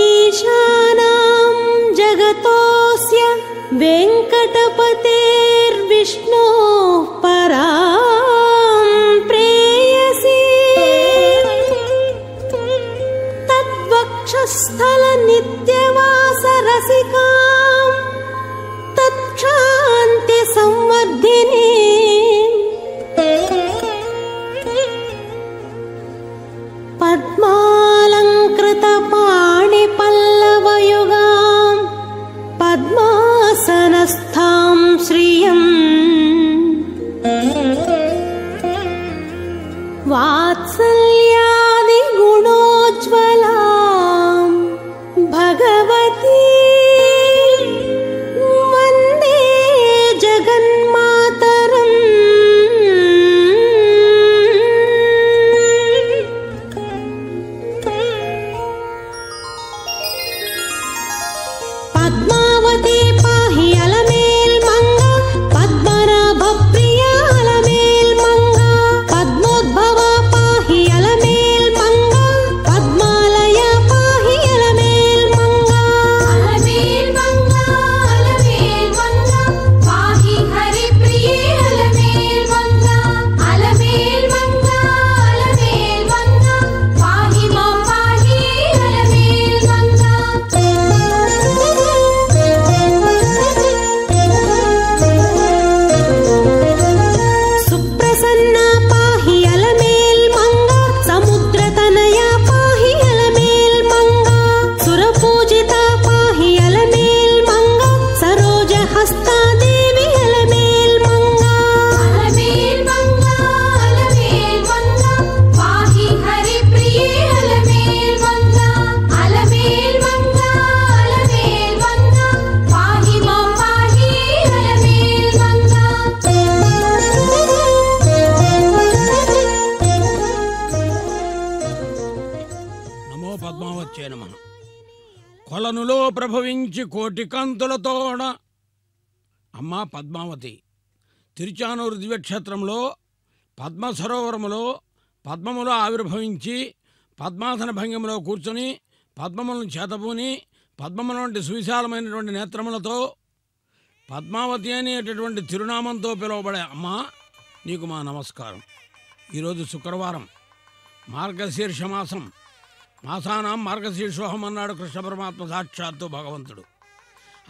ईशानां जगतोऽस्य वेङ्कटपतेर्विष्णोः परां प्रेयसी तद्वक्षस्थलनित्यवासरसिकां तत्क्षान्तिसंवर्धिनी पद्मालङ्कृतपाणिपल्लवयुगां पद्मासनस्थां श्रियं वात्सल्यादिगुणोज्ज्वलां भगवती वन्दे जगन्मातरम्। पद्मावती पाहि अलमेल्मङ्गा पद्मनाभप्रिया अलमेल्मङ्गा पद्मोद्भवा पाहि अलमेल्मङ्गा पद्मालया पाहि अलमेल्मङ्गा अलमेल्मङ्गा अलमेल्मङ्गा पाहि हरिप्रिये अलमेल्मङ्गा अलमेल्मङ्गा अलमेल्मङ्गा पाहि मां पाहि अलमेल्मङ्गा। सुप्रसन्ना पाहि अलमेल्मङ्गा समुद्रतनया पाहि अलमेल्मङ्गा सुरपूजिता पाहि अलमेल्मङ्गा सरोजहस्ता देवी अलमेल्मङ्गा अलमेल्मङ्गा अलमेल्मङ्गा पाहि हरिप्रिये अलमेल्मङ्गा अलमेल्मङ्गा अलमेल्मङ्गा पाहि मां पाहि अलमेल्मङ्गा। నమో పద్మావత్యే నమః. కొలనులో ప్రభవించి కోటి కాంతులతోడ అమ్మ పద్మావతి తిరుచానూరు దివ్యక్షేత్రంలో పద్మ సరోవరములో పద్మములో ఆవిర్భవించి పద్మాసన భంగిమలో కూర్చొని పద్మములను చేతబూని పద్మముల వంటి సువిశాలమైనటువంటి నేత్రములతో పద్మావతి అనేటటువంటి తిరునామంతో పిలువబడే అమ్మ నీకు మా నమస్కారం. ఈరోజు శుక్రవారం, మార్గశీర్ష మాసం. మాసానాం మార్గశీర్షోహం అన్నాడు కృష్ణ పరమాత్మ సాక్షాత్తు భగవంతుడు.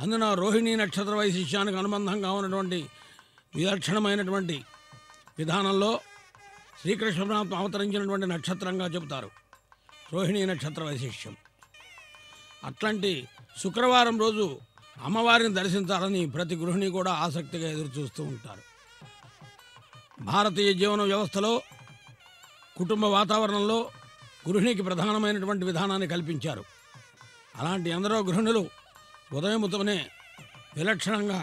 అందున రోహిణీ నక్షత్ర వైశిష్యానికి అనుబంధంగా ఉన్నటువంటి విలక్షణమైనటువంటి విధానంలో శ్రీకృష్ణ పరమాత్మ అవతరించినటువంటి నక్షత్రంగా చెబుతారు రోహిణీ నక్షత్ర వైశిష్యం. అట్లాంటి శుక్రవారం రోజు అమ్మవారిని దర్శించాలని ప్రతి గృహిణి కూడా ఆసక్తిగా ఎదురు చూస్తూ ఉంటారు. భారతీయ జీవన వ్యవస్థలో కుటుంబ వాతావరణంలో గృహిణికి ప్రధానమైనటువంటి విధానాన్ని కల్పించారు. అలాంటి ఎందరో గృహిణులు ఉదయముతోనే విలక్షణంగా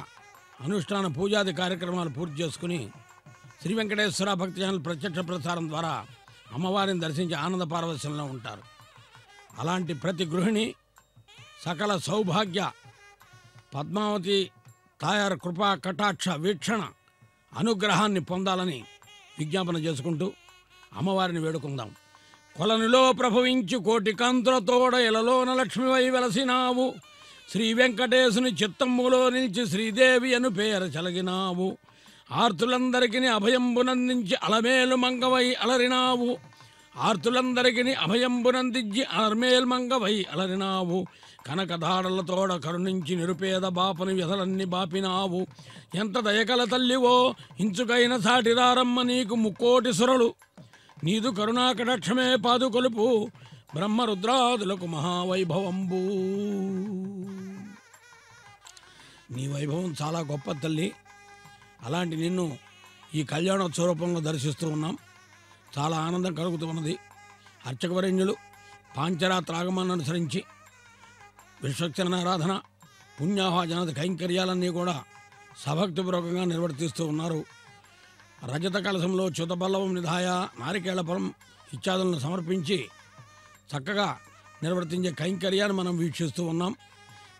అనుష్ఠాన పూజాది కార్యక్రమాలు పూర్తి చేసుకుని శ్రీ వెంకటేశ్వర భక్తి ఛానల్ ప్రత్యక్ష ప్రసారం ద్వారా అమ్మవారిని దర్శించి ఆనంద పారవశ్యంలో ఉంటారు. అలాంటి ప్రతి గృహిణి సకల సౌభాగ్య పద్మావతి తాయారు కృపా కటాక్ష వీక్షణ అనుగ్రహాన్ని పొందాలని విజ్ఞాపన చేసుకుంటూ అమ్మవారిని వేడుకుందాం. కొలనులో ప్రభవించి కోటి కాంతులతోడ ఇలలోన లక్ష్మివై వెలసినావు శ్రీ వెంకటేశుని చిత్తమ్ములో నిలిచి శ్రీదేవి అను పేర చలగినావు ఆర్తులందరికీ అభయంబునందించి అలమేలు మంగవై అలరినావు ఆర్తులందరికీ అభయంబునందించి అలమేలు మంగవై అలరినావు కనకధారలతోడ కరుణించి నిరుపేద బాపని వ్యధలన్నీ బాపినావు ఎంత దయకల తల్లివో ఇంచుకైన సాటిరారమ్మ నీకు ముక్కోటి సురలు నీదు కరుణాకటాక్షమే పాదుకొలుపు బ్రహ్మరుద్రాదులకు మహావైభవంబు. నీ వైభవం చాలా గొప్ప తల్లి. అలాంటి నిన్ను ఈ కళ్యాణోత్సవ రూపంలో దర్శిస్తూ ఉన్నాం. చాలా ఆనందం కలుగుతూ ఉన్నది. అర్చకవరేణ్యులు పాంచరాత్ర ఆగమాన్ని అనుసరించి విశ్వక్సేనారాధన పుణ్యాహజనద కైంకర్యాలన్నీ కూడా సభక్తిపూర్వకంగా నిర్వర్తిస్తూ ఉన్నారు. రజత కలశంలో చ్యుతపల్లవం నిధాయ నారికేళపురం ఇత్యాదులను సమర్పించి చక్కగా నిర్వర్తించే కైంకర్యాన్ని మనం వీక్షిస్తూ ఉన్నాం.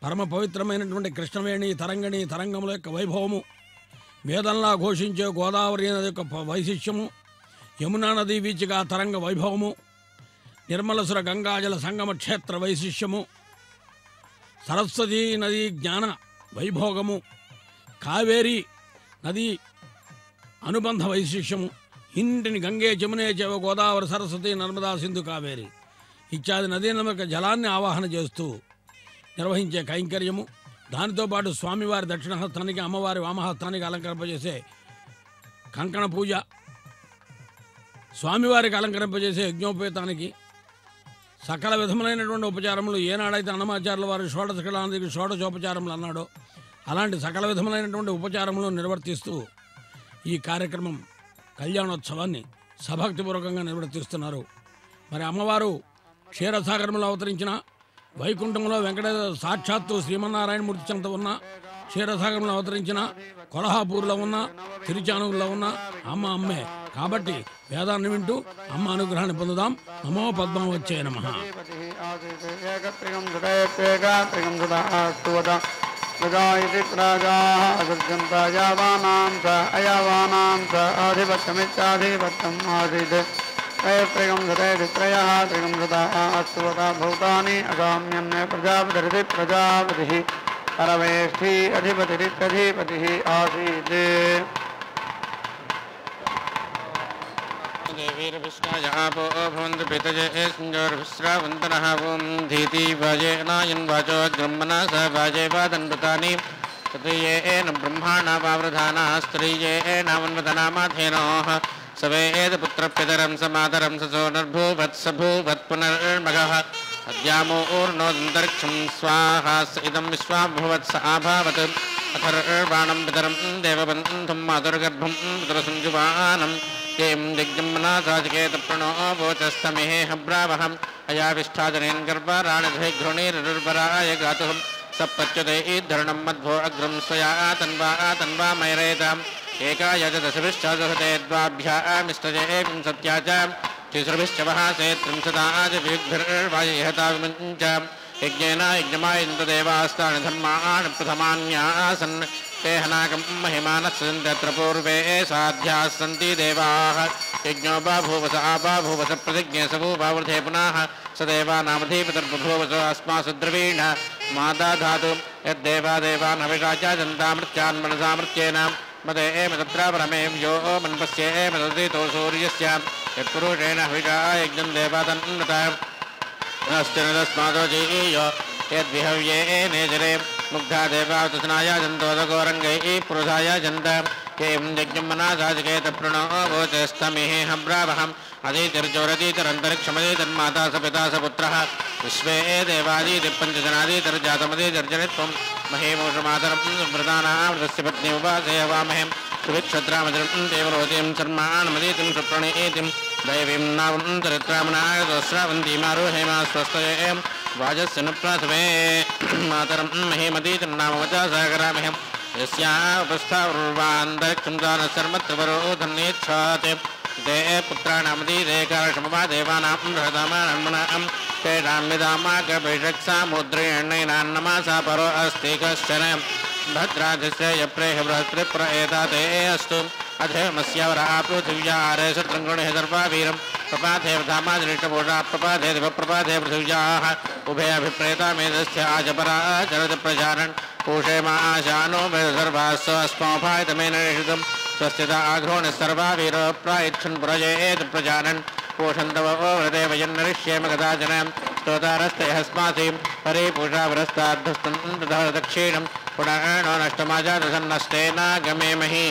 పరమ పవిత్రమైనటువంటి కృష్ణవేణి తరంగిణి తరంగముల యొక్క వైభవము, వేదంలా ఘోషించే గోదావరి నది యొక్క వైశిష్యము, యమునా నదీ వీచిక తరంగ వైభవము, నిర్మలసుర గంగాజల సంగమ క్షేత్ర వైశిష్యము, సరస్వతీ నదీ జ్ఞాన వైభోగము, కావేరీ నదీ అనుబంధ వైశిష్యము, ఇంటిని గంగే జమునే చేవ గోదావరి సరస్వతి నర్మదా సింధు కావేరి ఇత్యాది నదీనముల జలాన్ని ఆవాహన చేస్తూ నిర్వహించే కైంకర్యము, దానితో పాటు స్వామివారి దక్షిణహస్తానికి అమ్మవారి వామహస్తానికి అలంకరింపజేసే కంకణ పూజ, స్వామివారికి అలంకరింపజేసే యజ్ఞోపేతానికి సకల విధములైనటువంటి ఉపచారములు, ఏనాడైతే అన్నమాచార్యుల వారి షోడశకళానికి షోడశోపచారములు అన్నాడో అలాంటి సకల విధములైనటువంటి ఉపచారములు నిర్వర్తిస్తూ ఈ కార్యక్రమం కళ్యాణోత్సవాన్ని సభక్తిపూర్వకంగా నిర్వర్తిస్తున్నారు. మరి అమ్మవారు క్షీరసాగరంలో అవతరించిన, వైకుంఠంలో వెంకటేశ్వర సాక్షాత్తు శ్రీమన్నారాయణమూర్తి చెంత ఉన్న, క్షీరసాగరంలో అవతరించిన, కొల్హాపూర్లో ఉన్న, తిరుచానూరులో ఉన్న అమ్మ అమ్మే కాబట్టి వేదాన్ని వింటూ అమ్మ అనుగ్రహాన్ని పొందుదాం. నమో పద్మావచ్చే నమః. प्रजायति प्रजाः दुर्गन्तायावानां च अयावानां च आधिपत्यमित्याधिपत्यम् आसीत् त्रयप्रगं त्रयः त्रिगं अस्तुवता भूतानि अगाम्यन्ने प्रजापतिरिति प्रजापतिः परमेष्ठी अधिपतिरित्यधिपतिः आसीत् देवीर्विष्णायापो भवन्तु पितजे संजोर्विश्रावन्तनः ॐ धीति वाजे नायन् वाचो ग्रह्मणः स वाजे वादन्वतानि तृतीयेन ब्रह्माणा वावृधानाः स्त्रीयेनावन्वतनामाधेनोः सवेदपुत्रपितरं समातरं ससोनर्भूवत्सभूवत् पुनर्मघः अद्यामोर्णोदन्तरिक्षं स्वाहा स इदं विश्वाभुवत् स आभावत् अथर्वाणं पितरं देवबन्धुं मातुर्गर्भं पितरसंजुवानं कें दिग्जम्मनाथाजकेत प्रणो वोचस्तमेः ब्रावहम् अयाविष्ठाजनेन गर्भाराणधे घृणीरुर्वराय गातुः सप्रच्युतैर्धरणं मध्वो अग्रं स्वया तन्वा मैरेताम् एकाय च दशभिश्चादहते द्वाभ्यामिष्टजे विंशत्या च तिसृभिश्च वहासे त्रिंशदाजभिर्वायहता विमुञ्च यज्ञेन यज्ञमायन्तदेवास्तानि धर्माणि प्रथमान्यासन् ते हनाकं महिमानः सन्त्यत्र पूर्वे साध्याः सन्ति देवाः यज्ञो बाभूव स आबाभूव स प्रतिज्ञे स भूभावृधे पुनः स देवानामधिपतिर्बभूव स अस्मासु द्रवीण माता धातु यद्देवादेवान् हविषाचा जन्तामृत्यान् मनसामृत्येन मदे तत्र परमेव यो मन्पस्ये मददितो सूर्यस्य यत्पुरुषेण हविषा यज्ञं देवातन्नता अस्तिनदस्मादो जीयो यद्विहव्ये नेजरे मुग्धा देवातस्नाया जन्तोदगोरङ्गैः पुरुषाय जन्त कें यज्ञं मनासाजकेत प्रणो वोचस्तमेह ब्रावहम् अदितिर्जोरदितिरन्तरिक्षमदितिर्माता स पिता स पुत्रः विश्वे देवादीति पञ्चजनादितिर्जातमदितिर्जनित्वं महेमोषमातरं व्रतानामृतस्य पत्नी उपासे हवामहे सुभिक्षत्रामतिं देवरोतिं शर्माणमदितिं सुप्रणीतिं दैवीं नावं चरित्रामनायस्रावन्तीमारोहेमा स्वस्तये वाजस्य न प्राथमे मातरं महेमदीतिर्नामवचा सागरामहे यस्यापस्थावृर्वान्तरिक्षं सर्वत्रवरोधन्नेच्छाते ते पुत्राणामदीते कारक्षमवा देवानां बृहदामानन्मनां तेषां विदामाकभिषक्सामुद्रेणैनान्नमासा परो अस्ति कश्चन भद्राधिस्य यप्रेह बृहस्पतिप्र एताते अस्तु अधेमस्यावरा पृथिव्या आरेशत्रङ्गुणिः सर्वावीरं प्रपाथे धामादृष्टभूषा प्रपाथे दिवप्रपाथे पृथिव्याः उभयाभिप्रेता मेधस्य आजपरा चरति प्रजानन् पूषे माशानो सर्वास्व अस्माभायतमेन निषितं स्वस्तिता आघ्रोणिः सर्वावीर प्रायच्छन् प्रजयेत् प्रजानन् पोषन्तव व्रतेव यन्नरिष्येम कदाचन स्तोतारस्ते हस्मासीं परिपूषावरस्ताद्धस्तं दक्षिणं पुनर्णो नष्टमाजातसन्नष्टेनागमेमहि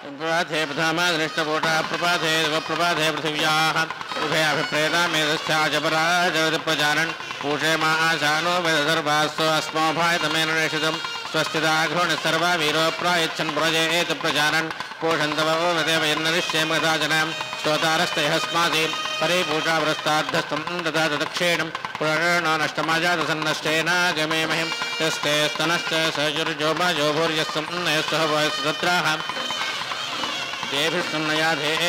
प्रपाथे प्रथमादृष्टभूषा प्रपाथे प्रपाथे पृथिव्याः उभयाभिप्रेता मेधस्थाजपरा जगति प्रजानन् पूषे माशानो वेदसर्वास्व अस्माभायतमेन निषितं स्वस्तिदाघ्रोणिः सर्वावीरो प्रायच्छन् प्रजयेत् प्रजानन् पोषन्तव व्रतेव यन्नरिष्येम कदाचन स्तोतारस्ते हस्मासीं परिपूषावरस्ताद्धस्तं ददात दक्षिणं पुनर्णो नष्टमाजातसन्नष्टेनागमेमहि यस्ते स्तनश्च सजुर्जोमाजो भूर्यस्तं नयस्तः वयस्तत्राः देभिस्तन्नयाधेः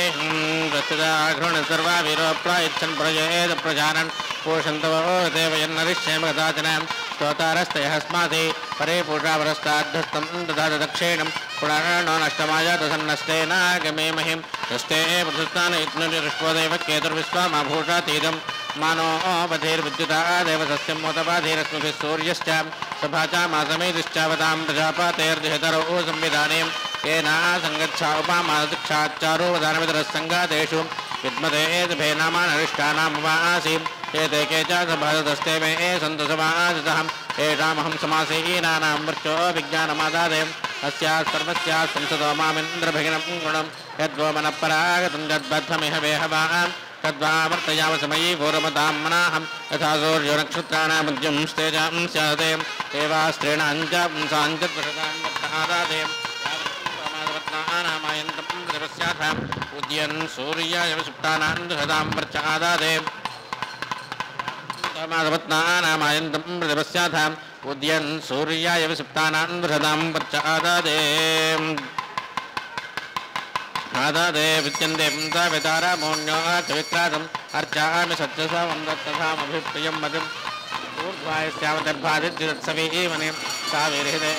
प्रस्थिताघ्रोणिः सर्वावीरो प्रायच्छन् प्रजयेत् प्रजानन् पोषन्तव देव यन्नरिष्येम कदाचन स्तोतारस्तयस्माति परे पूषावरस्ताद्धस्तं ददात दक्षिणं पुराणो नष्टमायातसन्नस्तेनागमे महिं तस्ते पृथुस्तान इत्नुरिष्वदेव केतुर्विश्वमाभूषातीदं मानो बधेर्विद्युता देवसस्यं मोतबाधेरस्मभिः सूर्यश्च सभाचामासमेदिश्चावतां प्रजापातेर्दिहतरो संविधानें येना सङ्गच्छा उपामादक्षाच्चारो वदानमितरस्सङ्गातेषु विद्मते भेनामानरिष्टानामुपासीम् एते के च सभादस्ते मे सन्तु समासितः येषामहं समासीनानां मृत्यो विज्ञानमादादे अस्याः सर्वस्याः संसदो मामिन्द्रभगिनं गुणं यद्वोमनपरागतं यद्बद्धमिह वेहवान् तद्वावर्तयामसमयी पूर्वमतां मनाहं यथा सूर्यनक्षत्राणामुद्यं स्तेजां स्यादे देवास्त्रीणाञ्च पुंसाञ्चद्वषदान्वत्तादादे नामायन्तं प्रतिपस्याथाम् उद्यन् सूर्याय सुप्तानां दुषदां वर्चादादे नामायन्तं प्रतिपस्याथाम् उद्यन् सूर्याय सुप्तानां दुषदां वर्चादादे आदादे विद्यन्ते वितारामोन्यो च विक्रातम् अर्चामि सत्यसामं दत्तसामभिप्रियं मदम् ऊर्ध्वायस्यावदर्भादित्यत्सवीमने साविरहिते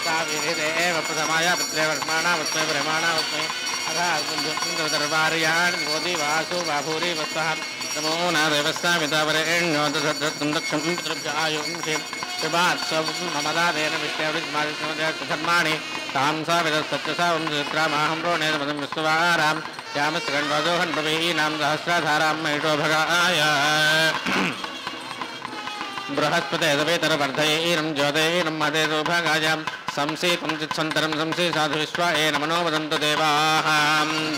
एव प्रथमाय पुत्रे वर्माणामस्मै ब्रह्माणामस्मै अथादर्भार्याणि गोदी वासु बाभूरि वत्सः नमो न देवस्सामितावरेण्यो दशं दक्षं पितृभ्यायुंषि विभात्सवमदादेन विष्णुर्मादिधर्माणि तां सा विदस्तत्यसावंद्रामाहं रोणेदमदं विश्ववारां श्यामस्कण्डोहन् प्रवीणां सहस्राधारां महिषो भगाय बृहस्पते दवेतरवर्धयैनं ज्योतेनं मदेदोभागायां संसेकं चित्सन्तरं संसे साधु विश्वा एन मनो वदन्तु देवाः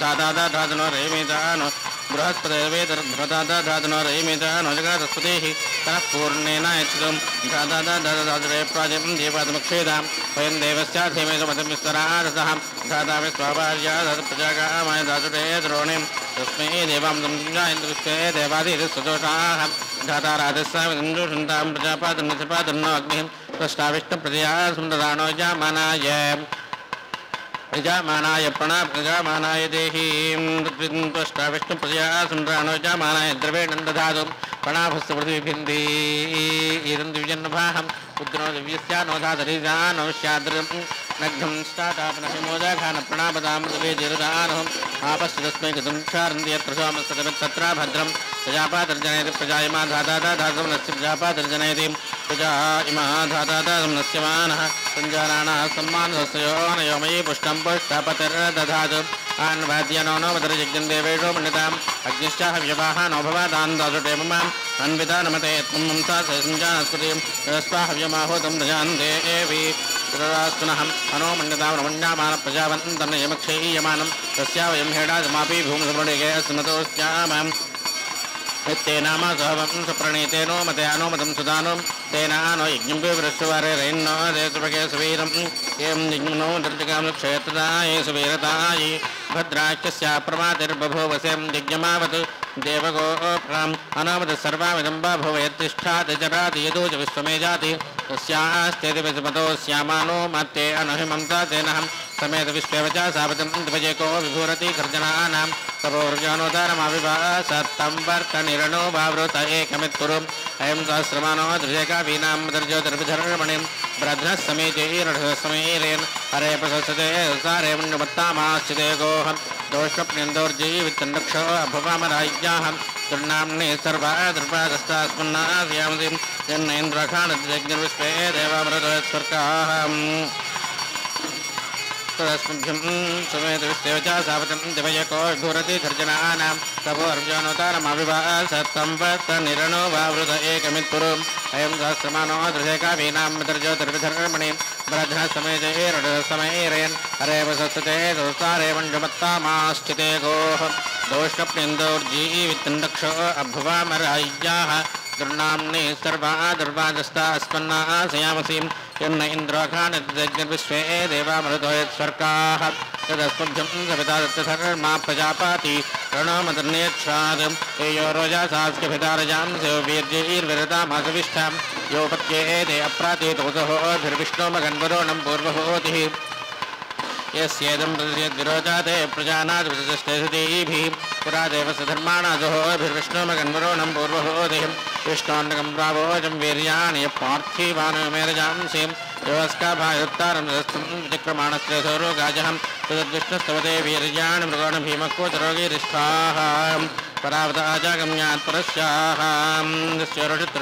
धाधाधाधनो रेमितानो बृहस्पते दवेतरधाधाधाधनो रेमितानो जगतस्पतिः तनः पूर्णेन यच्छितं धाधाधाधाधरे प्राजं देवादमुक्षेदां वयं देवस्याधीमेदमतं विस्तरादतः धाधा विश्वाभार्या प्रजागामाय धातुरे द्रोणीं तस्मै देवां संजायन्तु विश्वे देवादिस्तदोषाः धाताराधस्सामिन्दुषन्तां प्रजापादन्नपादन्नो अग्निं प्रष्टाविष्टप्रजया सुन्दराणो यजामानाय प्रजामानाय देहीं प्रष्टाविष्टप्रजया सुन्दराणो यजामानाय द्रवेण दधातु प्रणाभस्य पृथिवीभिन्दी इदं द्विजन्नभाहं पुत्रो दिव्यस्यानो धातरिजानो स्याद्रं नग्धं स्टाटापनहिमोदाखान प्रणापदां दिवेदिरदानहम् आपश्य तस्मै गतं क्षारन्ति यत्र सोमस्तत्र भद्रं प्रजापातर्जनयति प्रजायमा धाताधातुं नस्य प्रजापातर्जनयति प्रजा इमा धाताधातुं नस्यमानः सञ्जानाः सम्मानसस्योनयो मयि पुष्टं पुष्टापतिर्दधातु आन्वाद्यनो नोपतर्यज्ञं देवेषो मण्डिताम् अग्निश्चाह व्यवाहानो भवादान् दासुटे ममाम् अन्विता नमते त्वं सा सञ्जानस्पतिं स्वाहव्यमाहूतं प्रजान् देवी पुनरास्तुनहम् अनो मण्डितां रमण्यामान प्रजावन्तं यमक्षयीयमानं तस्या वयं हेडाजमापि भूमिसमृणिके स्मतोस्यामाम् तेनामा सहवं सप्रणीतेनो मते अनुमतं सुदानं तेनानो यज्ञं विवृष्टवारे रैन्नो देशुभगे सुवीरं एं यज्ञनो दर्जकां क्षेत्रदाय सुवीरताय भद्राख्यस्या प्रमातिर्बभूवसें यज्ञमावत् देवगोप्राम् अनामतः सर्वामिदं वा भवेत्तिष्ठात् जराति यदो च विश्वमे जाति तस्यास्तेति विस्मतोऽस्यामानो मत्ते अनुहिमं तेनहं समेत विश्वेव च सावतं द्वजेको विभूरति गर्जनानां तपोर्जानोदारमाविभासत्तं वर्तनिरणो वावृत एकमित्कुरुम् अयं सहस्रमानो दृजेका वीनां दर्जोदर्भिधर्मणिं ब्रध्नः समेतैरसमैरेन् हरे प्रशस्ते सारे मण्डमत्तामाश्चिते गोहं दोषप्निन्दोर्जीवित्तन्नक्षो अभवामराज्ञाहं दुर्नाम्ने सर्वा दुर्भागस्तास्मन्नास्यामसिं जन्नेन्द्रखानज्ञर्विश्वे देवामृतस्वर्गाहम् तदस्मभ्यं समेत विश्वेव च सावतं दिवयको विभूरति गर्जनानां तपो अर्जुनोतारमविभासत्तं वर्तनिरणो वावृत एकमित्कुरुम् अयं सहस्रमानो दृशेका वीनां दर्जोदर्भिधर्मणिं ब्रध्नः समेतैरसमैरेन् हरे वसस्ते दोस्तारे मण्डमत्तामाश्चिते गोः दोष्णप्निन्दोर्जीवित्तन्नक्षो अभवामराज्ञाः दुर्नाम्ने सर्वा दुर्वादस्तास्मन्नाशयामसीं यन्न इन्द्रोखानज्ञर्विश्वे देवामृतो यत्स्वर्गाः तदस्मभ्यं सविता दत्तधर्मा प्रजापाति प्रणोमदन्नेच्छाद् यो रोजासास्यभितारजां वीर्यैर्विरतामासविष्ठां योपत्येते अप्रातीतोसहोभिर्विष्णोमगन्वरोणं पूर्वभूतिः यस्येदं प्रतियद्विरोचाते प्रजानाद्वितस्तेभिः पुरा देवस्य धर्माणादहोभिर्विष्णोमगन्वरोणं पूर्वभूतिः विष्णोन्नकं प्रावोजं वीर्याणि पार्थिवानमेरजांसीं योऽस्काभायुत्तारं रस्तं विचक्रमाणस्य सौरोगाजहं तद्विष्णुस्तवते वीर्याणि मृगोण भीमकोचरोगिरिष्ठाः परावताजागम्यात् परस्याहां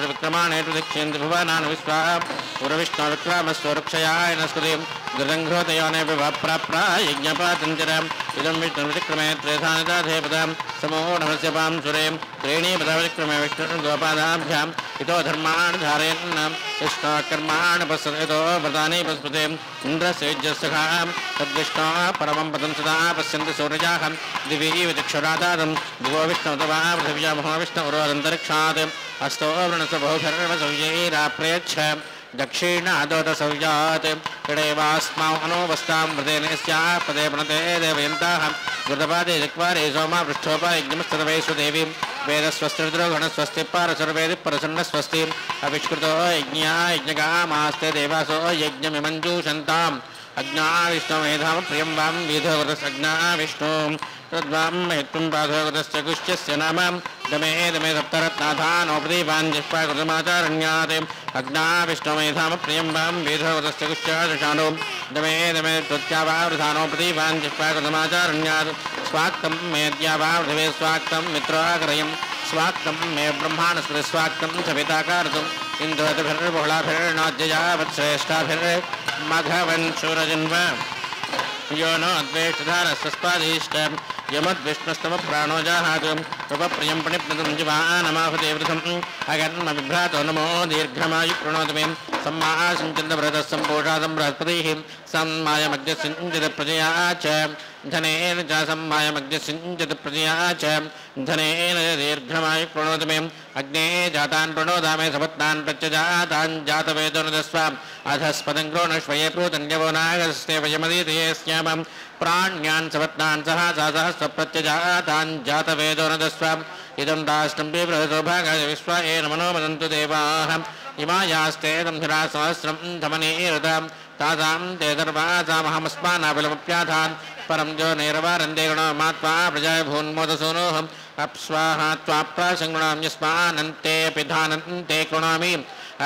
विक्रमाणे प्रदक्षिन्ति भुवनान् विश्वा पुरविष्णुविक्रामस्वरुक्षयाय नस्कृतिं गृदङ्घ्रोतयोने विभप्राप्रा यज्ञपातञ्जरम् इदं विष्णुविक्रमे त्रेधानिदाधेपदां समूढमस्य पां सुरें त्रीणीपदविक्रमे विष्णुगोपादाभ्याम् इतो धर्मान् धारयन् विष्णुकर्माणि पश्यतो व्रतानि पस्पते इन्द्रस्य युज्यसखां तद्विष्णोः परमं पदं सदा पश्यन्ति सूर्याः दिवि विचक्षुरादादं दिवो विष्णुतवा पृथिव्या महाविष्णुरोदन्तरिक्षात् हस्तो वृणस्य बहुधर्मसौजैराप्रयच्छ दक्षिणादोतसौजात् षडेवास्मानोवस्तां व्रतेन स्याः पदे प्रणते देवयन्ताः गुरुपादे जक्वारे सोमा पृष्ठोपा यज्ञमस्ततवैषु देवीं वेदस्वस्तिर्द्रो गणस्वस्ति पारसर्वेदि परसन्नस्वस्ति अविष्कृतो यज्ञा यज्ञकामास्ते देवासो यज्ञमिमञ्जूषन्ताम् अज्ञा विष्णुमेधाम प्रियं वां विधोगतस्ज्ञा विष्णु तद्वां महित्वं पाधोगतस्य कुश्चस्य नाम दमे दमे सप्तरत्नाथानोपदीपान् जिह्वाकृतमाचारण्यात् अज्ञा विष्णुमेधाम प्रियं वां विधोगतस्य कुश्चादशानो दमे दमे त्वत्यावावृधानोपदीपान् जिह्वाकृतमाचारण्यात् स्वाक्तं मेद्यावावृधवे स्वाक्तं मित्राग्रयं स्वाक्तं मे ब्रह्माणस्पति स्वाक्तं सविताकारतुम् इन्द्रवद्भिर्बहुलाभिर्नाद्यया वत्श्रेष्ठाभिर्मघवन्शूरजन्व यो नो द्वेष्टधारस्वस्पादिष्ट यमद्विष्णुस्तमप्राणो जाहातु उपप्रियं पणिप्नतं जीवानमाहुते वृथम् अगन्म बिभ्रातो नमो दीर्घमायु प्रणोतु मे सम्मासञ्चन्द्रभृतः सम्पोषादं बृहस्पतिः सम्मायमग्निसिञ्चितप्रजया च धनेन च सम्मायमग्निसिञ्चितप्रजया च धनेन दीर्घमायु प्रणोतु मे अग्ने जातान् प्रणोदामे सपत्नान् प्रत्यजातान् जातवेदोनदस्व अधस्पदं क्रोणश्वये प्रोतन्यवो नागस्ते वयमदीतये स्यामं प्राण्यान् सपत्नान् सहस्रप्रत्यजातान् जातवेदोनदस्व इदं राष्ट्रं बिभ्रतोभागाय विश्वाय नमो वदन्तु देवाः इमायास्ते दंहिरा सहस्रं धमनीरतां तासां ते दर्वासामहमस्मानाबिलमप्याधान् परं जो नैरवारन्दे गणमात्मा प्रजाय भून्मोदसूनोऽहम् अप्स्वाहा त्वाप्रासङ्गुणां यस्मानन्ते पिधानन्ते कृणामि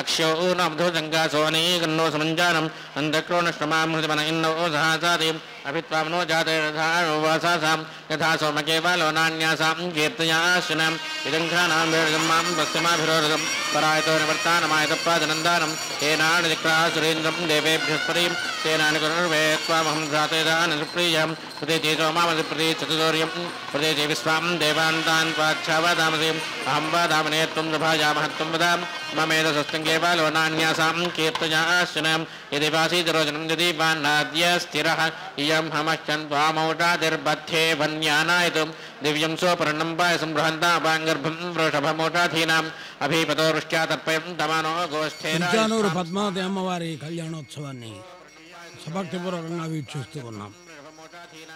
अक्ष्यो नब्धोजङ्गासोनी गन्नो समञ्जानम् अन्धक्रोणश्रमां हृदिमन इन्नो सहसादीम् अभित्वामनो जातैर्धावासासां यथा सोमकेवलो नान्यासां कीर्तयाश्विनाम् इदङ्घ्राणां वेदम्मां पश्चिमाभिरोधं परायतो निवर्तानमायतप्राजनन्दानं तेनानि दिक्राः सुरेन्द्रं देवेभ्यस्पतिं तेनानि कुरुर्वे त्वामहं जातैदानि सुप्रियं प्रदेचे सोमामधिप्रति चतुर्यं प्रदेचे विश्वां देवान्तान् त्वाच्छावदामसीम् अहं वदामने त्वं सभायामहत्वं वदां ममेधसस्तङ्गे बालो नान्यासां कीर्तयाश्विनां यदि वासीतरोजनं यदि वान्नाद्य स्थिरः इयं हमश्चन् त्वामौषादिर्बध्ये वन्यानायतुं दिव्यं सोपर्णं पायसं बृहन्तापाङ्गर्भं वृषभमौषाधीनाम् अभिपतो वृष्ट्या तर्पयं तमानो गोष्ठेन తిరుచానూరు పద్మావతి అమ్మవారి కళ్యాణోత్సవాన్ని సభక్తిపూర్వకంగా వీక్షిస్తూ ఉన్నాం.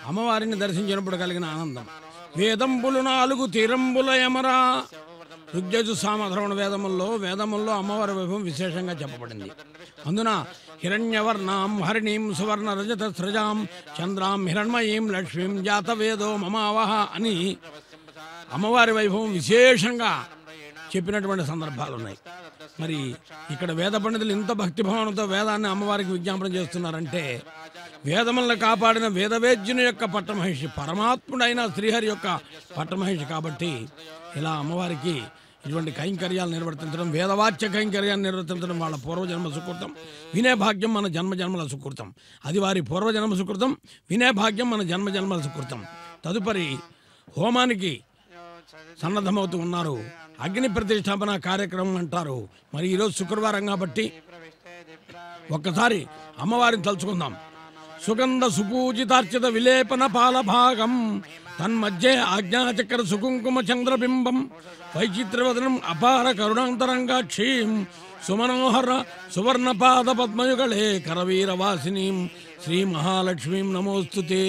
అమ్మవారిని దర్శించినప్పుడు కలిగిన ఆనందం వేదంబులు 4 తీరంబుల యమరా ఋగ్యజు సామధర్వణ వేదముల్లో అమ్మవారి వైభవం విశేషంగా చెప్పబడింది. అందున హిరణ్యవర్ణాం హరిణీం సువర్ణ రజత సృజాం చంద్రాం హిరణ్మయీం లక్ష్మీం జాతవేదో మమావహ అని అమ్మవారి వైభవం విశేషంగా చెప్పినటువంటి సందర్భాలు ఉన్నాయి. మరి ఇక్కడ వేద పండితులు ఇంత భక్తిభావనతో వేదాన్ని అమ్మవారికి విజ్ఞాపన చేస్తున్నారంటే వేదములను కాపాడిన వేదవేద్యుని యొక్క పట్టమహిషి పరమాత్ముడైన శ్రీహరి యొక్క పట్టమహిషి కాబట్టి ఇలా అమ్మవారికి ఇటువంటి కైంకర్యాలు నిర్వర్తించడం వేదవాచ్య కైంకర్యాన్ని నిర్వర్తించడం వాళ్ళ పూర్వజన్మ సుకృతం. వినే భాగ్యం మన జన్మజన్మల సుకృతం. అది వారి పూర్వజన్మ సుకృతం. వినే భాగ్యం మన జన్మజన్మల సుకృతం. తదుపరి హోమానికి సన్నద్ధమవుతూ ఉన్నారు. అగ్ని ప్రతిష్టాపన కార్యక్రమం అంటారు. మరి ఈరోజు శుక్రవారం కాబట్టి ఒక్కసారి అమ్మవారిని తలుచుకుందాం. సుగంధ సుపూజితార్చిత విలేపన పాలభాగం తన్మధ్యే ఆజ్ఞాచక్ర సుకుంకుమ చంద్రబింబం వైచిత్రవదనం అపార కరుణాంతరంగాక్షీం సుమనోహర సువర్ణపాద పద్మయుగళే కరవీరవాసినీం శ్రీ మహాలక్ష్మీం నమోస్తుతే.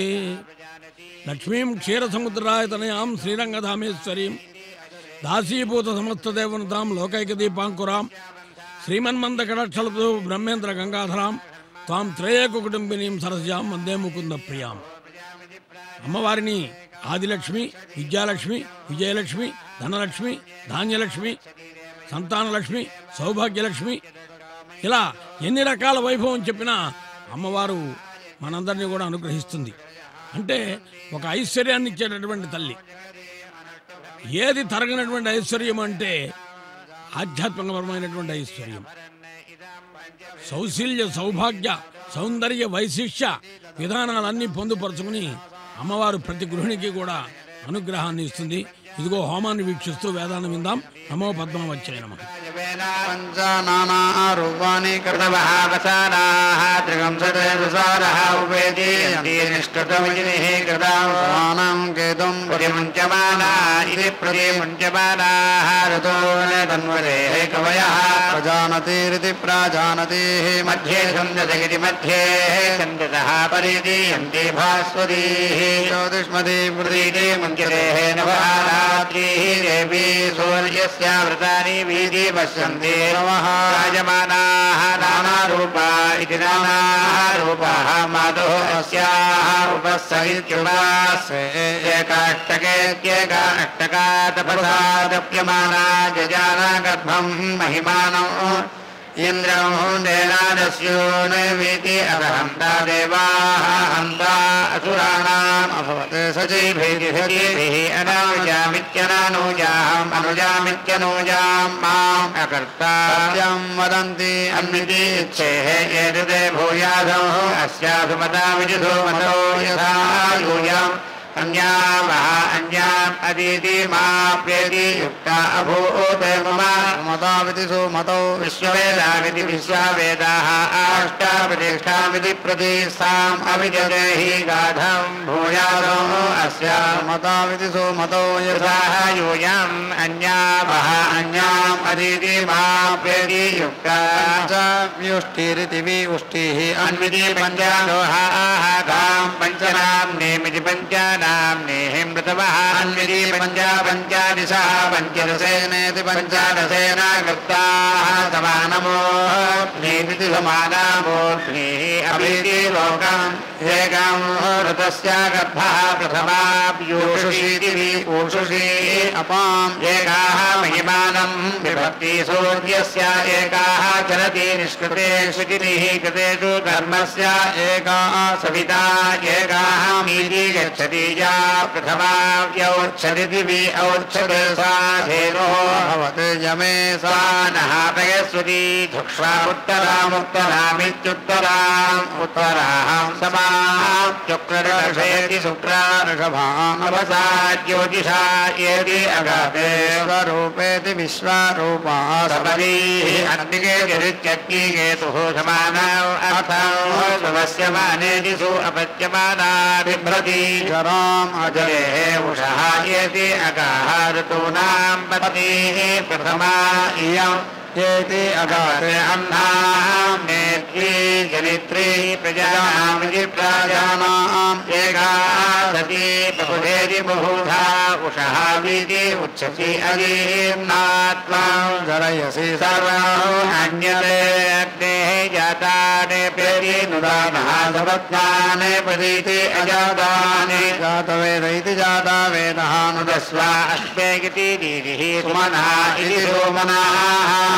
లక్ష్మీం క్షీరసముద్రాయతనయాం శ్రీరంగధామేశ్వరీం దాసీభూత సమస్త దేవనతాం లోకైక దీపాంకురాం శ్రీమన్మందకటాక్షలతో బ్రహ్మేంద్ర గంగాధరాం తాం త్రయేక కుటుంబినీం సరస్యాం వందే ముకుంద ప్రియాం. అమ్మవారిని ఆదిలక్ష్మి, విద్యాలక్ష్మి, విజయలక్ష్మి, ధనలక్ష్మి, ధాన్యలక్ష్మి, సంతానలక్ష్మి, సౌభాగ్యలక్ష్మి, ఇలా ఎన్ని రకాల వైభవం చెప్పినా అమ్మవారు మనందరినీ కూడా అనుగ్రహిస్తుంది. అంటే ఒక ఐశ్వర్యాన్ని ఇచ్చేటటువంటి తల్లి. ఏది తరగనటువంటి ఐశ్వర్యం అంటే ఆధ్యాత్మికపరమైనటువంటి ఐశ్వర్యం. సౌశీల్య, సౌభాగ్య, సౌందర్య, వైశిష్య విధానాలన్నీ పొందుపరుచుకుని అమ్మవారు ప్రతి గృహిణికి కూడా అనుగ్రహాన్ని ఇస్తుంది. ఇదిగో హోమాన్ని వీక్షిస్తూ వేదాన్ని విందాం. నమో పద్మావత్యాయ నమః. పంచనానారూపాణి కృతవహావసానాః త్రిగంసదేవసారః ఉపేతి నిష్కృతమిజినిః కృతాం కేతుం ప్రతిముంచమానా ఇది ప్రతిముంచమానాః ఋతో తన్వరేః కవయః ప్రజానతిరితి ప్రాజానతిః మధ్యే సందసగితి మధ్యే సందసః పరిదీయంతి భాస్వతీః జ్యోతిష్మతి ప్రతీతి ముంచరేః నవరాత్రిః దేవీ సూర్యస్య వ్రతాని వీధి పశ్యంతి రాజమానాః నానారూపా ఇతి నానారూపాః మాతుః అస్యాః ఉపస్సహిత్యుపాస్సే ఏకాష్టకేత్యేకాష్టకా తపసా తప్యమానా జజాన గర్భం మహిమానం ఇంద్రం దేనాదస్యోనవేతి అర్హంతా దేవాః హంతా అసురాణాం అభవత్ సజీభిః అనానుజామిత్యనానుజాం అనుజామిత్యనుజాం మాం అకర్తా సత్యం వదంతి అన్నితి ఇచ్ఛేః ఏతదే భూయాదం అస్యాసు మతా విజుధో మతో యథా యూయం అన్యామః అన్యాం అదితి మాప్యేతి యుక్తా అభూత మమ మతావితి సుమతో విశ్వవేదావితి విశ్వవేదాః అష్టాప్రతిష్ఠామితి ప్రతిష్ఠాం అవిజదేహి గాధం భూయాదో అస్య మతావితి సుమతో యథా యూయం అన్యామః అన్యాం అదితి మాప్యేతి యుక్తా వ్యుష్టిరితి విష్టిః అన్వితి పంచలోహాః కాం పంచనామ్నేమితి పంచ నామ్నేహిం మృతవః అన్వితి పంచాదశः పంచదశేనేతి పంచాదశేన కృప్తాః సమానమోऽగ్నిరితి సమానమోऽగ్నిః అభితి లోకం ఏకం ఋతస్య గర్భः ప్రథమాప్యూషుషీతి ఊషుషీ అపాం ఏకాः మహిమానం విభక్తి సూర్యస్య ఏకాः చరతి నిష్కృతే శుచినిః కృతేషు కర్మస్య ఏకాः సవితా ఏకాः మీతి గచ్చతి या प्रथमा व्यौच्छदिति औच्छदे सा धेनुः भवति यमे सा नः प्रयस्वती धुक्ष्वा उत्तरामुत्तरामित्युत्तराम् उत्तरां समां शुक्रर्षयति शुक्रार्षभाम् अवसा ज्योतिषा येति अगाते स्वरूपेति विश्वरूपा सपदीः अन्तिके जरित्यग्नि केतुः समानौ अर्थौ स्वस्यमानेति सु अपत्यमाना बिभ्रति राम अजये उषः येति अगाः ऋतूनां पत्नीः प्रथमा इयं येति अगाते अन्नां नेत्री जनित्री प्रजानामिति प्राजानाम् एकाः सती बहुधेति बहुधा उषः वीति उच्छसि अजीर्णात्मा जरयसि सर्वं अन्यते अग्नेः जाताने प्रेति नुदानः सपत्नाने प्रतीति अजाताने जातवेद इति जाता वेदः नुदस्वा अश्वेगिति दीदिः सुमनः इति सोमनः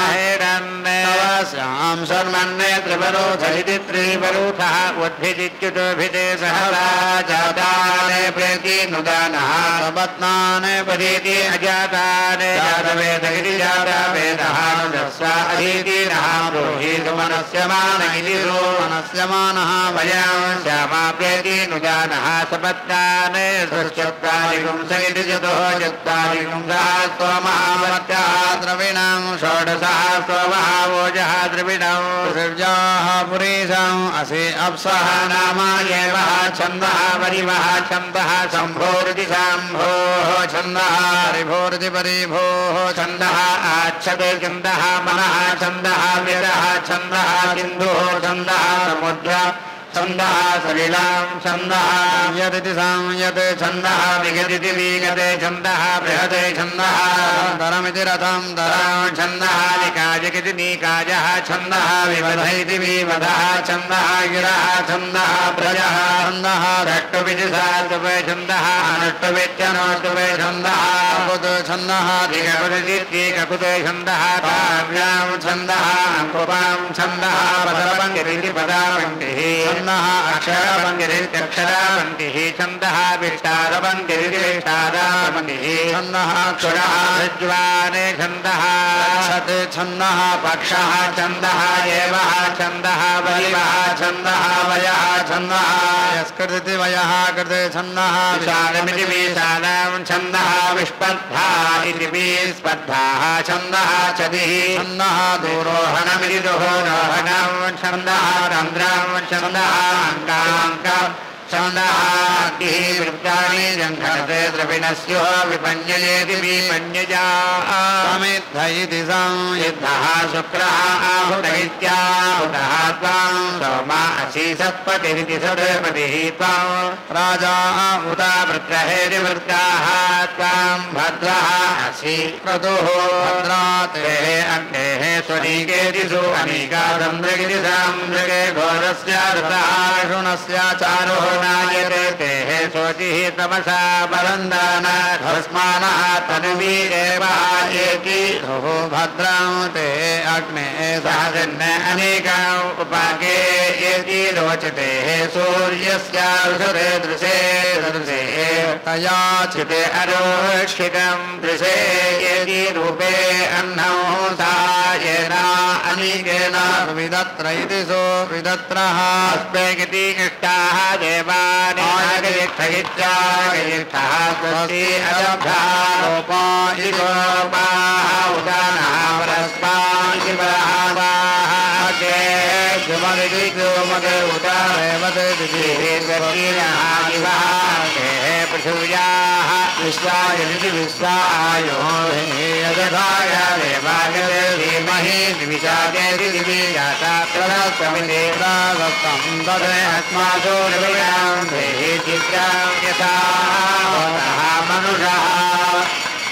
हेरन्नेवस्यां शर्मन्ने त्रिवरोधरिति त्रिवरुथः उद्भिदित्युतोभिदे सहरा जाताने प्रेति नुदानः सपत्नाने प्रतीति अजाताने जातवेद इति जाता वेदः नुदस्वा अधीतिनः ब्रूहि सुमनस्य मान इति सोमनस्य मानः वयं श्यामा प्रेति नुदानः सपत्नाने सृष्टत्वादिकं सगिति चतुः चत्वारिकं सहस्वमहावत्याः द्रविणं षोडशः स्वमहावोजः द्रविणं सृजाः पुरीशम् असि अप्सः नाम येवः छन्दः परिवः छन्दः शम्भोरिति शम्भोः छन्दः परिभोरिति परिभोः छन्दः आच्छते छन्दः मनः छन्दः विरः छन्दः सिन्धुः छन्दः समुद्र छन्दः सलिलां छन्दः यदिति संयत् छन्दः विगदिति विगते छन्दः बृहते छन्दः दरमिति रथं दरां छन्दः निकाजगिति निकाजः छन्दः विवधैति विवधः छन्दः गिरः छन्दः प्रजः छन्दः रट्टुविति सात्वे छन्दः अनट्टुवित्यनोट्टुवे छन्दः कुत छन्दः दिगकुदिति ककुते छन्दः काव्यां छन्दः कुपां छन्दः पदपङ्क्तिरिति पदापङ्क्तिः छन्दः अक्षरपङ्क्तिरित्यक्षरापङ्क्तिः छन्दः विष्टारपङ्क्तिरिति विष्टारापङ्क्तिः छन्दः क्षुरः ऋज्वाने छन्दः छत् छन्दः पक्षः छन्दः एवः छन्दः वैवः छन्दः वयः छन्दः यस्कृति वयः कृते छन्दः विशालमिति विशालां छन्दः विस्पर्धा इति विस्पर्धाः छन्दः चदिः छन्दः दोरोहणमिति दोरोहणं छन्दः रन्ध्रं छन्दः अङ्काङ्कं छन्दः वृत्तानि जङ्घनते द्रविणस्यो विपञ्जयेति विपञ्जया समिद्ध इति संयुद्धः शुक्रः आहुत इत्याहुतः त्वां सोमा असि सत्पतिरिति सत्पतिः त्वां राजा उत वृत्रहेति वृत्ताः त्वां भद्रः असि क्रतुः भद्राते अग्नेः स्वनीकेति सु अनीका सन्द्रगिति सान्द्रगे घोरस्य ऋतः शुनस्य चारुः नायते तेः शोचिः तमसा बलन्दान धस्मानः तनुवीरेव आयेति भद्रां ते अग्ने सहजन्न अनेकाम् उपाके येति रोचते सूर्यस्यारुषरे दृशे दृशे तया चिते अरोक्षितं दृशे येति रूपे अन्नौ सा येना अनेकेन विदत्र इति सो विदत्रः अस्मेकिति इष्टाः देवानिक्षयिच्छागयिष्ठः स्वस्ति अजभ्यः गोपा इति गोपाः उदानः परस्मा इति परहावाहके जुमदिति जुमदे उदारेवते दितिः गतीनः दिवाके पृथिव्याः विश्वायनिति विश्वायो यजधाय देवाय धीमहि दिविजातेति दिविजाता प्रदत्तमिति प्रादत्तं तदे अस्मासु निवियां देहि चित्रां यथा मनुषः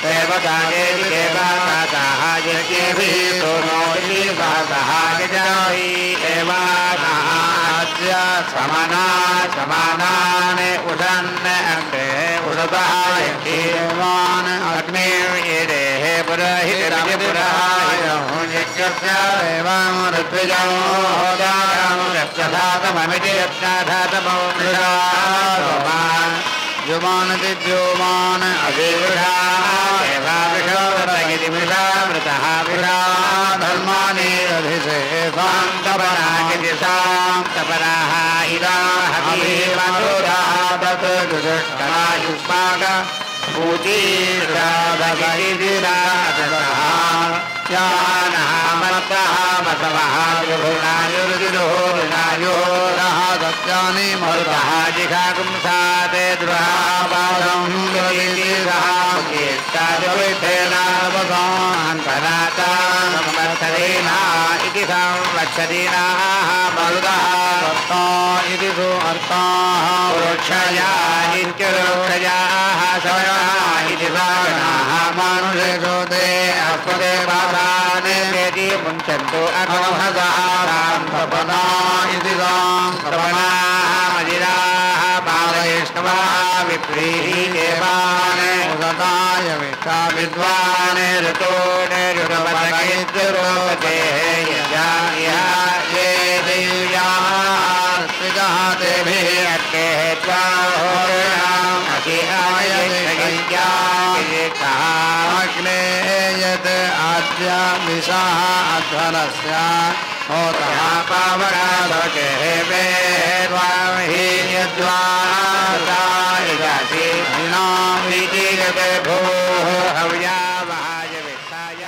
देवतादेति देवताः यज्ञेभिः सोनोति भासः निजायि एवानाद्य समानान् उषन् अग्ने उषतः देवान् अग्निर्येदेः पुरहितमिति पुरहायं यज्ञस्य देवां ऋत्विजं होदां रक्षधातममिति रक्षधातमो मृषान् जुमानति द्योमान् अभिवृषा देवाभिषोरगिति मृषामृतः विषा धर्माणि अधिसे स्वान्तपरागिति सान्तपराः इदाहवीमनुराः तत् दुष्करायुष्माक पूतीराधगिरिराजतः यानः मत्तः मसवः युभुनायुर्दिरोरुनायोरः सत्यानि मरुतः जिघागुंसाते द्रुहापादं गरीतिरः कीर्ताजवैथेनावसान्तरातान्वत्सरेणा इति संवत्सरीणाः मरुतः सत्ता इति सु अर्ताः वृक्षया नित्यवृक्षयाः सवनाः इति सागणाः मानुषे शोते अस्पदे पादानेति मुञ्चन्तु अघमहसारान्तपना इति सान्तपनाः मदिराः बालयैष्णवाः विप्रीः देवान् उदताय विष्टा विद्वान् ऋतून् ऋतुपतकैर्जुरोपते यजा ये देव्याः ऋत्विजः तेभिः अग्नेः त्वा होराम् असि आयते यत् आद्य विषः अध्वरस्य होतः पावनालोकेः मे त्वां हि यद्वादायसि हिनामिति गते भोः हव्यावहाय वित्ताय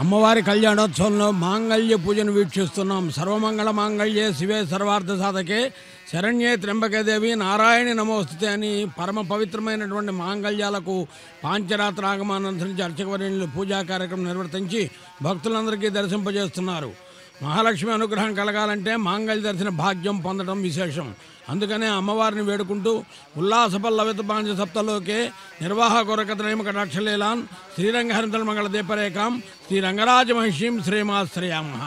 అమ్మవారి కళ్యాణోత్సవంలో మాంగళ్య పూజను వీక్షిస్తున్నాం. సర్వమంగళ మాంగళ్యే శివే సర్వార్థ సాధకే శరణ్యే త్ర్యంబకేదేవి నారాయణి నమోస్తుతే అని పరమ పవిత్రమైనటువంటి మాంగళ్యాలకు పాంచరాత్ర ఆగమానంతరించి అర్చకవర్యులు పూజా కార్యక్రమం నిర్వర్తించి భక్తులందరికీ దర్శింపజేస్తున్నారు. మహాలక్ష్మి అనుగ్రహం కలగాలంటే మాంగళ్య దర్శన భాగ్యం పొందడం విశేషం. అందుకనే అమ్మవారిని వేడుకుంటూ ఉల్లాసపల్లవిత పాంచ సప్తలోకే నిర్వాహకురకత్రయమ కటాక్షలీలాన్ శ్రీరంగహరితల మంగళ దీపరేఖాం శ్రీరంగరాజ మహిషీం శ్రీమాశ్రయామః.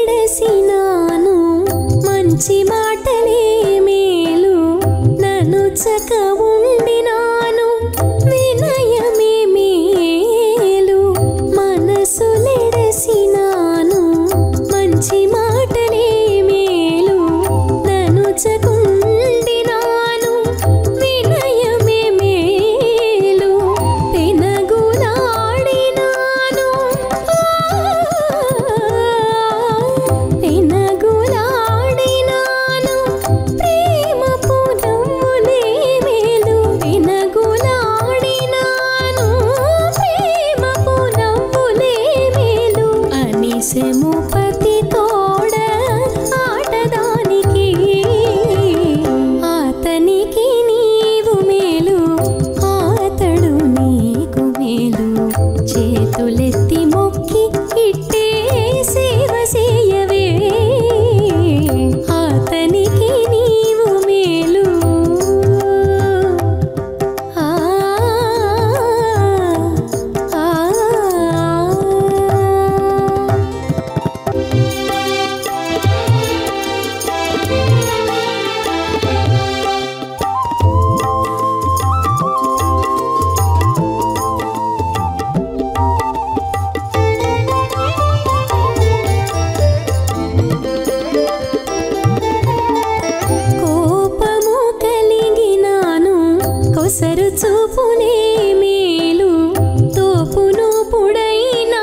మనసులేడసినాను మంచి మాటలే మేలు నన్ను చక ఉండినాను వినయమే మేలు. మనసులేడసినాను మంచి మాటలే మేలు నన్ను చక ఉండినాను వినయమే మేలు. పెనగులాడినాను పెనగులాడినాను ప్రేమ పునములే మేలు. పెనగులాడినాను ప్రేమ పునములే మేలు. అనిశము పతి తోడ ఆటదానికి అతనికి నీవు మేలు అతడు నీకు మేలు. చేతులెత్తి మొక్కి ఇట్టే సేవ చేయవే అతనికి నీవు మేలు. ఆ ఆ కోపము కలిగినాను కొసరు చూపునే మేలు. తోపును పుడైన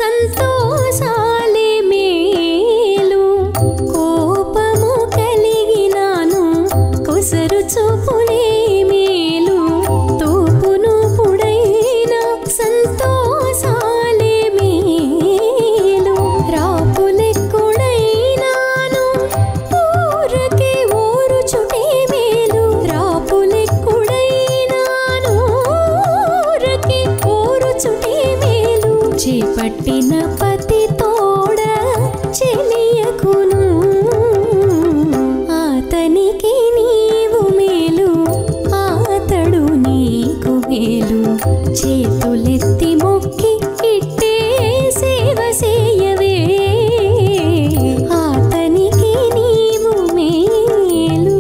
సంతోషాలే మేలు. కోపము కలిగినాను కొసరు చూపునే మేలు. తోపును పుడైన సంతోషాలే మేలు. రాపులెక్కుడైనాను ఊరకే ఊరుచుటే మేలు. రాపులెక్కుడైనాను ఊరకే ఊరుచుటే మేలు. చేపట్టిన పతి తోడ చెలియకును అతనికి నీవు మేలు అతడు నీకు మేలు. చేతులెత్తి మొక్కి ఇట్టే సేవ చేయవే అతనికి నీవు మేలు.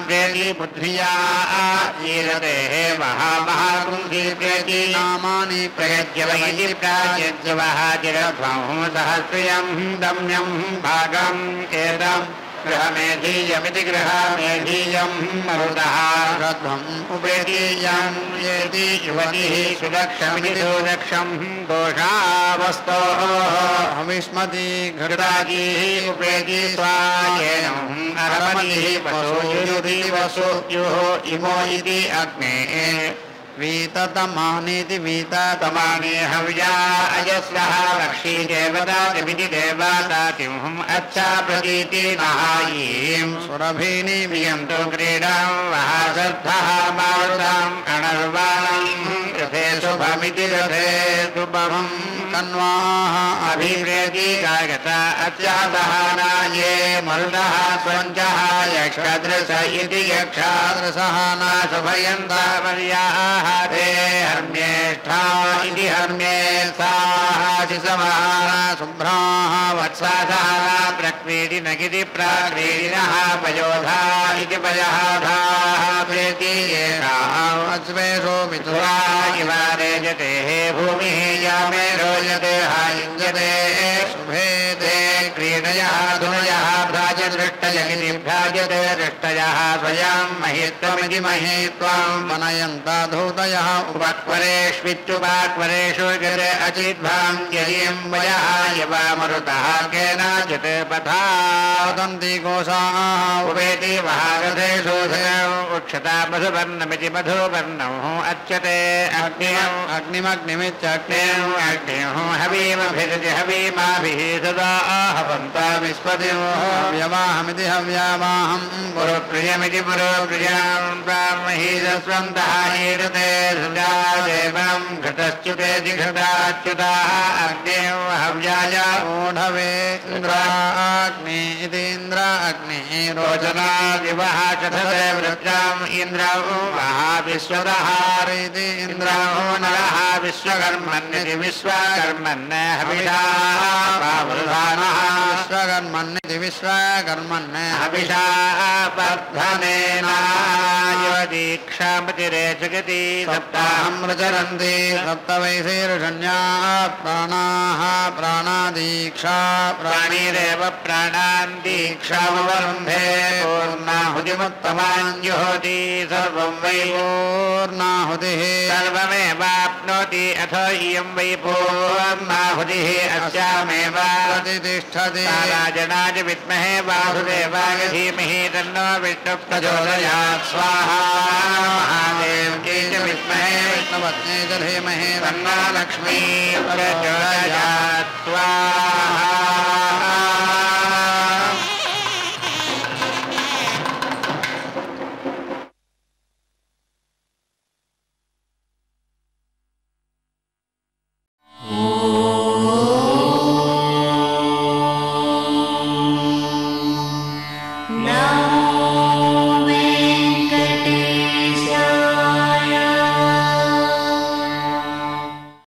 प्रेति पुत्र्या ईरते महामहाकुंसी प्रेति नामानि प्रयज्य वैति प्राच्यवः चिरध्वं सहस्रियं दम्यं भागम् एतम् गृहमेधीयमिति गृहमेधीयं मरुतः रध्वम् उपेतीयं येति युवतिः सुदक्षमिति सुदक्षं दोषावस्तोः हविष्मति घृताजीः उपेति स्वायेनम् अरमतिः वसो युयुधि वसो युः इमो इति अग्ने वीततमानीति वीततमाने हव्या अजस्रः रक्षी देवतामिति देवतातिं अच्छा प्रतीति नहायीं सुरभीनि वियन्तु क्रीडां वहासद्धः मारुताम् अनर्वाणं रथे शुभमिति रथे शुभं कन्वाः अभिप्रेति गायता अत्यादहाना ये मरुदः स्वञ्चः यक्षादृश इति यक्षादृशः न शुभयन्ता वर्याः ते हर्म्येष्ठा इति हर्म्येष्ठाः शिशवः शुभ्राः वत्साधाः प्रक्रीडिनगिति प्राक्रीडिनः पयोधा इति पयोधाः प्रेति येषाः अश्वेषो मिथुरा इव रेजते भूमिः यामे रोयते हायुञ्जते शुभे ते क्रीडयः धुनयः भ्राजदृष्टय इति भ्राजते दृष्टयः स्वयं महित्वमिति महित्वं मनयन्ता धूतयः उपक्वरेष्वित्युपाक्वरेषु गिरे अचिद्भां यदीं वयः यवामरुतः केनचित् पथा वदन्ति कोशाः उपेति वहागधेषु उक्षता मधुवर्णमिति मधुवर्णं अच्यते अग्निम् अग्निमग्निमित्यग्निम् अग्निं हवीमभिरिति हवीमाभिः सदा हवन्ता विस्पतिं हव्यवाहमिति हव्यावाहं पुरुप्रियमिति पुरुप्रियां ब्राह्महीरस्वन्तः ईरते सुजादेवं घटश्च्युतेति घटाच्युताः अग्निं हव्याय ऊढवे इन्द्राग्नि इति इन्द्राग्नि रोचना दिवः चषते वृत्याम् इन्द्रौ वः विश्वदहारीति इन्द्रौ नरः विश्वकर्मण्यति विश्वकर्मण्य हविषा पावृधानः विश्वकर्मण्यति विश्वकर्मण्य हविषा वर्धनेनायुदीक्षामतिरे जगति सप्ताहं प्रचरन्ति सप्तवैशीर्षण्याः प्राणाः प्राणादीक्षा प्राणिरेव प्राणान् दीक्षामवरुन्धे पूर्णाहुतिमुत्तमाञ्जुहोति सर्वं वै पूर्णाहुतिः सर्वमेवाप्नोति अथ इयं वै पूर्णाहुतिः अस्यामेव प्रतिष्ठति राजनाय विद्महे वासुदेवाय धीमहि तन्नो विष्णुः प्रचोदयात् स्वाहा महादेव्यै च विद्महे विष्णुपत्न्यै च धीमहि तन्नो लक्ष्मी प्रचोदयात्